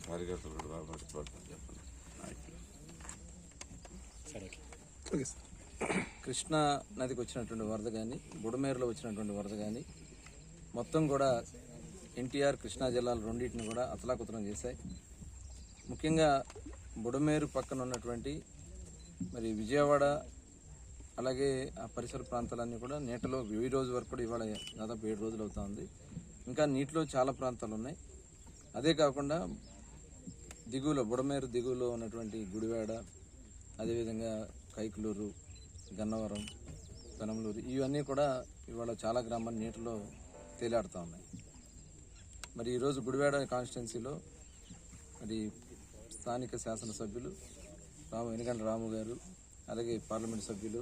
కార్యకర్తలు కూడా బాగా పడుతుంది చెప్పండి. కృష్ణా నదికి వచ్చినటువంటి వరద కానీ బుడమేరులో వచ్చినటువంటి వరద కానీ మొత్తం కూడా ఎన్టీఆర్ కృష్ణా జిల్లాలు రెండింటిని కూడా అతలాకుతలం చేశాయి. ముఖ్యంగా బుడమేరు పక్కన ఉన్నటువంటి మరి విజయవాడ అలాగే ఆ పరిసర ప్రాంతాలన్నీ కూడా నీటిలో ఈ రోజు వరకు కూడా ఇవాళ దాదాపు 7 రోజులు అవుతా ఉంది. ఇంకా నీటిలో చాలా ప్రాంతాలు ఉన్నాయి. అదే కాకుండా దిగువలో బుడమేరు దిగువలో ఉన్నటువంటి గుడివాడ, అదేవిధంగా కైకులూరు, గన్నవరం, పెనంలూరు ఇవన్నీ కూడా ఇవాళ చాలా గ్రామాలు నీటిలో తేలాడుతూ ఉన్నాయి. మరి ఈరోజు గుడివాడ కాన్స్టిట్యున్సీలో మరి స్థానిక శాసనసభ్యులు వెనుగండ్ల రాము గారు, అలాగే పార్లమెంట్ సభ్యులు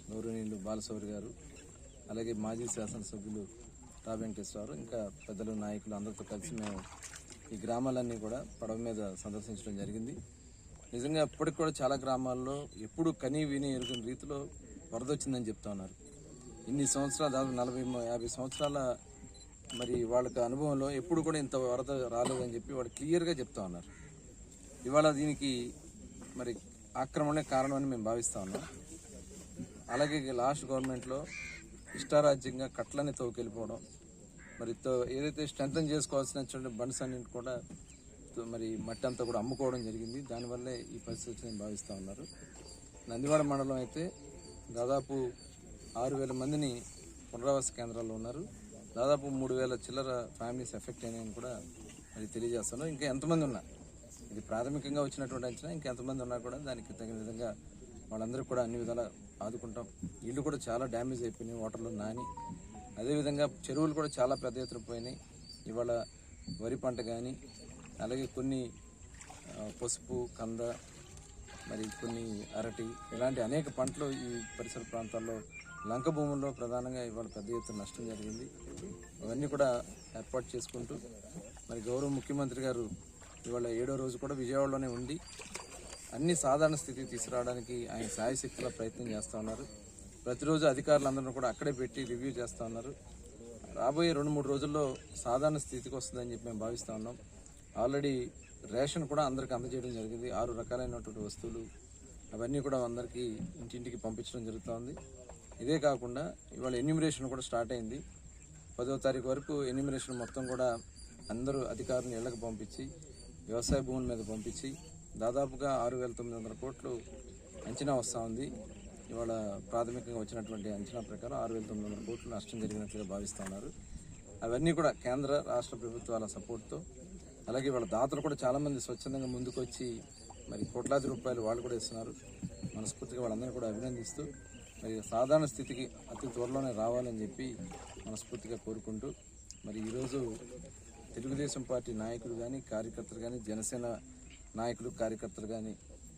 గౌరవనీయులు బాలశౌరి గారు, అలాగే మాజీ శాసనసభ్యులు రా వెంకటేశ్వరరావు, ఇంకా పెద్దలు నాయకులు అందరితో కలిసి మేము ఈ గ్రామాలన్నీ కూడా పడవ మీద సందర్శించడం జరిగింది. నిజంగా ఇప్పటికి కూడా చాలా గ్రామాల్లో ఎప్పుడు కనీ విని ఎరుగని రీతిలో వరద వచ్చిందని చెప్తా ఉన్నారు. ఇన్ని సంవత్సరాలు దాదాపు 40-50 సంవత్సరాల మరి వాళ్ళకి అనుభవంలో ఎప్పుడు కూడా ఇంత వరద రాలేదని చెప్పి వాళ్ళు క్లియర్గా చెప్తా ఉన్నారు. ఇవాళ దీనికి మరి ఆక్రమణే కారణం అని మేము భావిస్తూ ఉన్నాం. అలాగే లాస్ట్ గవర్నమెంట్లో ఇష్టారాజ్యంగా కట్లని తవ్వుకెళ్ళిపోవడం, మరి ఏదైతే స్ట్రెంథన్ చేసుకోవాల్సిన బండ్స్ అన్నింటి కూడా మరి మట్టి అంతా కూడా అమ్ముకోవడం జరిగింది. దానివల్లే ఈ పరిస్థితి నేను భావిస్తూ ఉన్నారు. నందివాడ మండలం అయితే దాదాపు 6,000 మందిని పునరావాస కేంద్రాల్లో ఉన్నారు. దాదాపు 3,000 చిల్లర ఫ్యామిలీస్ ఎఫెక్ట్ అయినాయని కూడా మరి తెలియజేస్తున్నాను. ఇంకా ఎంతమంది ఉన్నా, ఇది ప్రాథమికంగా వచ్చినటువంటి అంచనా, ఇంకెంతమంది ఉన్నా కూడా దానికి తగిన విధంగా వాళ్ళందరూ కూడా అన్ని విధాలా ఆదుకుంటాం. ఇళ్ళు కూడా చాలా డ్యామేజ్ అయిపోయినాయి, వాటర్లో నాని. అదేవిధంగా చెరువులు కూడా చాలా పెద్ద ఎత్తున పోయినాయి. ఇవాళ వరి పంట కానీ, అలాగే కొన్ని పసుపు, కంద, మరి కొన్ని అరటి ఇలాంటి అనేక పంటలు ఈ పరిసర ప్రాంతాల్లో లంక భూముల్లో ప్రధానంగా ఇవాళ పెద్ద ఎత్తున నష్టం జరిగింది. అవన్నీ కూడా ఏర్పాటు చేసుకుంటూ మరి గౌరవ ముఖ్యమంత్రి గారు ఇవాళ 7వ రోజు కూడా విజయవాడలోనే ఉండి అన్ని సాధారణ స్థితికి తీసుకురావడానికి ఆయన సాయశక్తిలో ప్రయత్నం చేస్తూ ఉన్నారు. ప్రతిరోజు అధికారులందరూ కూడా అక్కడే పెట్టి రివ్యూ చేస్తూ ఉన్నారు. రాబోయే 2-3 రోజుల్లో సాధారణ స్థితికి వస్తుందని చెప్పి మేము భావిస్తూ ఉన్నాం. ఆల్రెడీ రేషన్ కూడా అందరికీ అందజేయడం జరిగింది. 6 రకాలైనటువంటి వస్తువులు అవన్నీ కూడా అందరికీ ఇంటింటికి పంపించడం జరుగుతూ ఉంది. ఇదే కాకుండా ఇవాళ ఎన్యూమరేషన్ కూడా స్టార్ట్ అయింది. 10వ తారీఖు వరకు ఎన్యూమరేషన్ మొత్తం కూడా అందరూ అధికారులను ఇళ్లకు పంపించి వ్యవసాయ భూముల మీద పంపించి దాదాపుగా 6,900 కోట్లు అంచనా వస్తూ ఉంది. ఇవాళ ప్రాథమికంగా వచ్చినటువంటి అంచనా ప్రకారం 6,900 కోట్లు నష్టం జరిగినట్లుగా భావిస్తూ ఉన్నారు. అవన్నీ కూడా కేంద్ర రాష్ట్ర ప్రభుత్వాల సపోర్ట్తో, అలాగే వాళ్ళ దాతలు కూడా చాలామంది స్వచ్ఛందంగా ముందుకు వచ్చి మరి కోట్లాది రూపాయలు వాళ్ళు కూడా ఇస్తున్నారు. మనస్ఫూర్తిగా వాళ్ళందరినీ కూడా అభినందిస్తూ మరి సాధారణ స్థితికి అతి త్వరలోనే రావాలని చెప్పి మనస్ఫూర్తిగా కోరుకుంటూ మరి ఈరోజు తెలుగుదేశం పార్టీ నాయకులు కానీ, కార్యకర్తలు కానీ, జనసేన నాయకులు, కార్యకర్తలు కానీ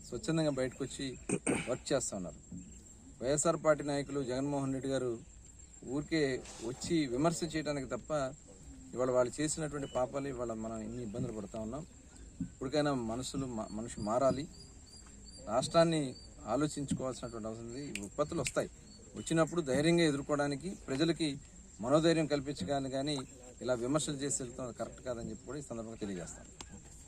స్వచ్ఛందంగా బయటకు వచ్చి వర్క్ చేస్తూ ఉన్నారు. వైఎస్ఆర్ పార్టీ నాయకులు జగన్మోహన్ రెడ్డి గారు ఊరికే వచ్చి విమర్శ చేయడానికి తప్ప ఇవాళ వాళ్ళు చేసినటువంటి పాపాలు ఇవాళ మనం ఇన్ని ఇబ్బందులు పడుతూ ఉన్నాం. ఇప్పటికైనా మనిషి మారాలి. రాష్ట్రాన్ని ఆలోచించుకోవాల్సినటువంటి అవసరం ఉంది. విపత్తులు వస్తాయి, వచ్చినప్పుడు ధైర్యంగా ఎదుర్కోవడానికి ప్రజలకి మనోధైర్యం కల్పించగానే కానీ ఇలా విమర్శలు చేసి వెళ్తాం కరెక్ట్ కాదని చెప్పి కూడా ఈ సందర్భంగా తెలియజేస్తాను.